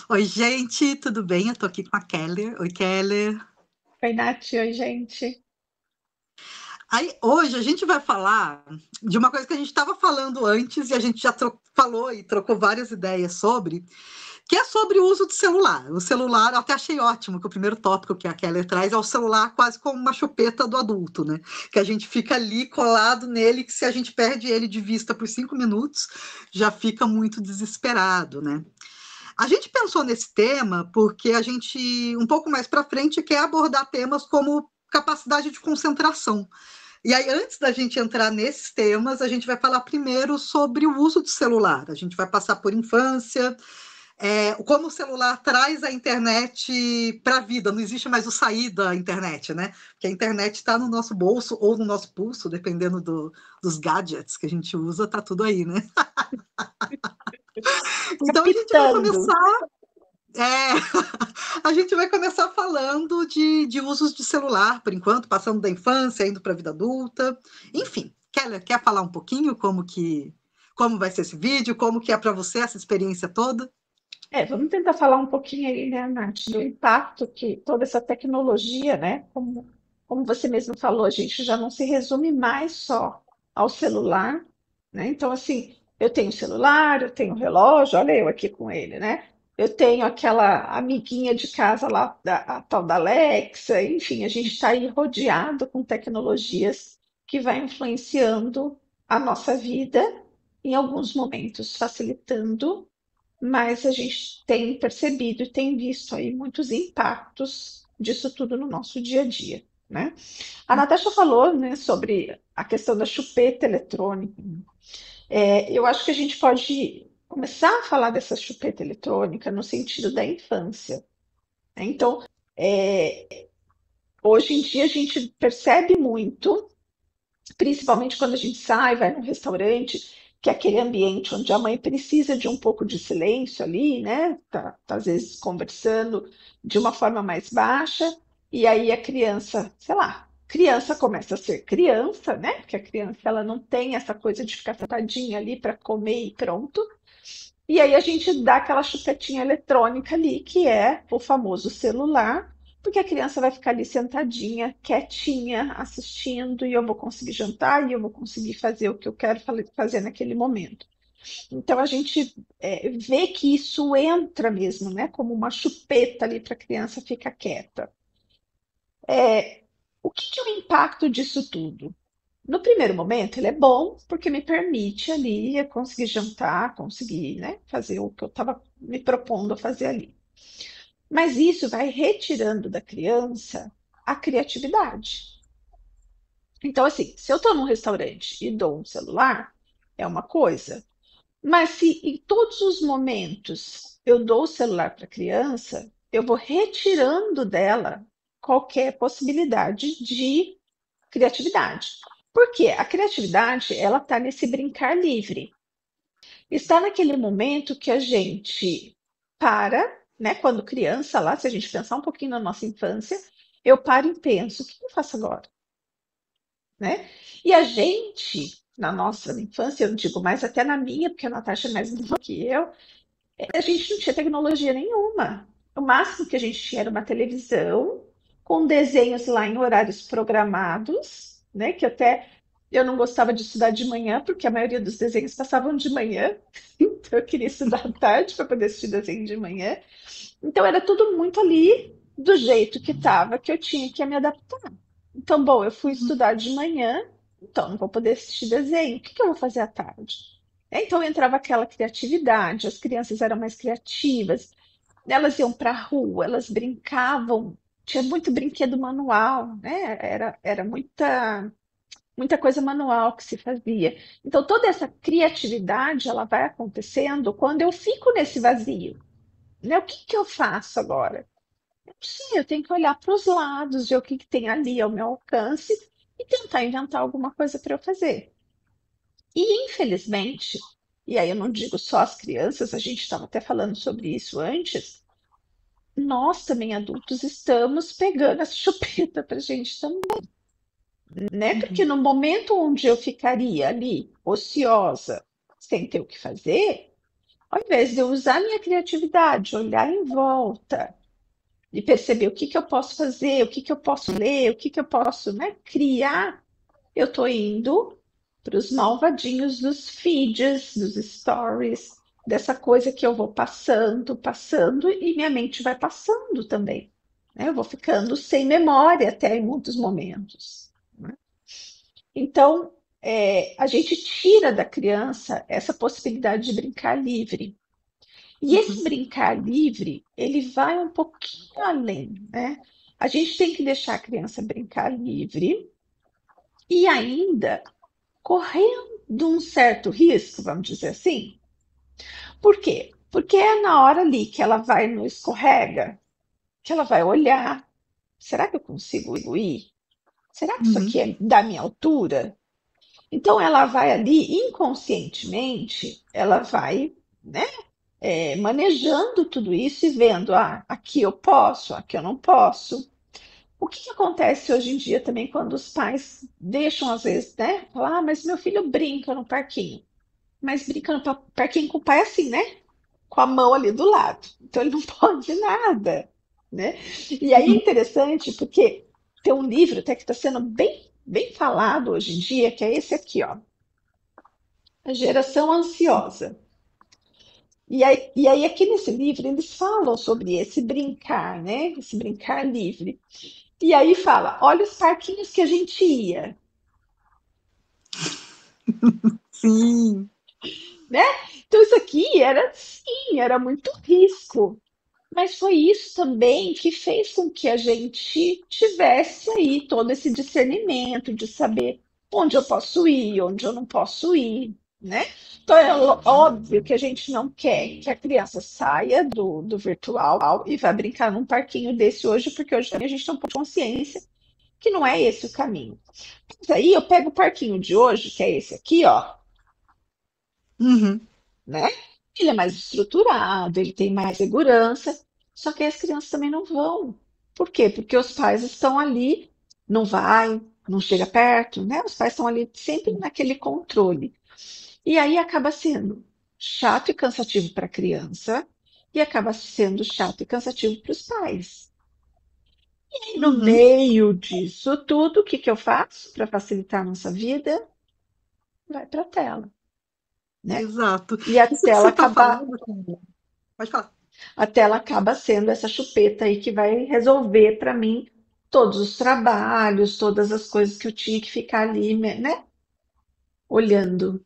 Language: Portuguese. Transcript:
Oi, gente, tudo bem? Eu tô aqui com a Keller. Oi, Keller. Oi, Nath, oi, gente. Aí, hoje a gente vai falar de uma coisa que a gente estava falando antes e a gente já falou e trocou várias ideias sobre, que é sobre o uso do celular. O celular, eu até achei ótimo que o primeiro tópico que a Keller traz é o celular quase como uma chupeta do adulto, né? Que a gente fica ali colado nele, que se a gente perde ele de vista por 5 minutos, já fica muito desesperado, né? A gente pensou nesse tema porque a gente, um pouco mais para frente, quer abordar temas como capacidade de concentração. E aí, antes da gente entrar nesses temas, a gente vai falar primeiro sobre o uso do celular. A gente vai passar por infância, como o celular traz a internet para a vida. Não existe mais o sair da internet, né? Porque a internet está no nosso bolso ou no nosso pulso, dependendo dos gadgets que a gente usa, tá tudo aí, né? Então a gente vai Capitando. começar. É, a gente vai começar falando de usos de celular, por enquanto, passando da infância, indo para a vida adulta. Enfim, quer falar um pouquinho como vai ser esse vídeo, como que é para você essa experiência toda? Vamos tentar falar um pouquinho aí, né, Nath, do impacto que toda essa tecnologia, né, como você mesmo falou, a gente já não se resume mais só ao celular, né? Então, assim, eu tenho celular, eu tenho relógio, olha eu aqui com ele, né? Eu tenho aquela amiguinha de casa lá, a tal da Alexa, enfim, a gente está aí rodeado com tecnologias que vai influenciando a nossa vida, em alguns momentos facilitando, mas a gente tem percebido e tem visto aí muitos impactos disso tudo no nosso dia a dia, né? A Natasha falou, né, sobre a questão da chupeta eletrônica. Eu acho que a gente pode começar a falar dessa chupeta eletrônica no sentido da infância, né? Então, hoje em dia a gente percebe muito, principalmente quando a gente sai, vai num restaurante, que é aquele ambiente onde a mãe precisa de um pouco de silêncio ali, né? Tá às vezes conversando de uma forma mais baixa, e aí a criança, sei lá, criança começa a ser criança, né? Porque a criança ela não tem essa coisa de ficar sentadinha ali para comer e pronto. E aí a gente dá aquela chupetinha eletrônica ali, que é o famoso celular, porque a criança vai ficar ali sentadinha, quietinha, assistindo, e eu vou conseguir jantar, e eu vou conseguir fazer o que eu quero fazer naquele momento. Então a gente vê que isso entra mesmo, né, como uma chupeta ali para a criança ficar quieta. O que que é o impacto disso tudo? No primeiro momento, ele é bom porque me permite ali conseguir jantar, conseguir, né, fazer o que eu estava me propondo a fazer ali. Mas isso vai retirando da criança a criatividade. Então, assim, se eu estou num restaurante e dou um celular, é uma coisa. Mas se em todos os momentos eu dou o celular para a criança, eu vou retirando dela qualquer possibilidade de criatividade. Porque a criatividade, ela está nesse brincar livre. Está naquele momento que a gente para, né? Quando criança, lá, se a gente pensar um pouquinho na nossa infância, eu paro e penso, o que eu faço agora? Né? E a gente, na nossa infância, eu não digo mais até na minha, porque a Natasha é mais nova que eu, a gente não tinha tecnologia nenhuma. O máximo que a gente tinha era uma televisão com desenhos lá em horários programados, né? Que até eu não gostava de estudar de manhã, porque a maioria dos desenhos passavam de manhã, então eu queria estudar à tarde para poder assistir desenho de manhã. Então era tudo muito ali do jeito que estava, que eu tinha que me adaptar. Então, bom, eu fui estudar de manhã, então não vou poder assistir desenho. O que que eu vou fazer à tarde? Então entrava aquela criatividade, as crianças eram mais criativas, elas iam para a rua, elas brincavam, tinha muito brinquedo manual, né? Era muita coisa manual que se fazia. Então toda essa criatividade ela vai acontecendo quando eu fico nesse vazio, né? O que que eu faço agora? Sim, eu tenho que olhar para os lados, ver o que que tem ali ao meu alcance e tentar inventar alguma coisa para eu fazer. E, infelizmente, e aí eu não digo só as crianças, a gente estava até falando sobre isso antes, nós também adultos estamos pegando essa chupeta para a gente também, né? Porque Uhum. no momento onde eu ficaria ali, ociosa, sem ter o que fazer, Ao invés de eu usar minha criatividade, olhar em volta e perceber o que que eu posso fazer, o que que eu posso ler, o que que eu posso, né, criar, eu estou indo para os malvadinhos dos feeds, dos stories, dessa coisa que eu vou passando, passando e minha mente vai passando também, né? Eu vou ficando sem memória até em muitos momentos, né? Então, a gente tira da criança essa possibilidade de brincar livre. E esse Uhum, brincar livre, ele vai um pouquinho além, né? A gente tem que deixar a criança brincar livre e ainda correndo um certo risco, vamos dizer assim. Por quê? Porque é na hora ali que ela vai no escorrega, que ela vai olhar. Será que eu consigo ir? Será que isso uhum, aqui é da minha altura? Então ela vai ali inconscientemente, ela vai, né, manejando tudo isso e vendo, ah, aqui eu posso, aqui eu não posso. O que que acontece hoje em dia também quando os pais deixam, às vezes, né? Falar, ah, mas meu filho brinca no parquinho. Mas brinca no parquinho com o pai assim, né? Com a mão ali do lado. Então ele não pode nada, né? E aí é interessante porque tem um livro até que está sendo bem falado hoje em dia, que é esse aqui, ó, A Geração Ansiosa. E aí aqui nesse livro eles falam sobre esse brincar, né? Esse brincar livre. E aí fala, olha os parquinhos que a gente ia, sim. né? Então isso aqui era sim, era muito risco. Mas foi isso também que fez com que a gente tivesse aí todo esse discernimento de saber onde eu posso ir, onde eu não posso ir, né? Então é óbvio que a gente não quer que a criança saia do virtual e vá brincar num parquinho desse hoje, porque hoje a gente tem um pouco de consciência que não é esse o caminho. Mas aí eu pego o parquinho de hoje, que é esse aqui, ó, Uhum, né? Ele é mais estruturado, ele tem mais segurança, só que as crianças também não vão. Por quê? Porque os pais estão ali, não vai, não chega perto, né? Os pais estão ali sempre naquele controle. E aí acaba sendo chato e cansativo para a criança e acaba sendo chato e cansativo para os pais. E no uhum, meio disso tudo, o que que eu faço para facilitar a nossa vida? Vai para a tela, né? exato. E a Isso que tela você está acaba falando, pode falar. A tela acaba sendo essa chupeta aí que vai resolver para mim todos os trabalhos, todas as coisas que eu tinha que ficar ali, né, olhando.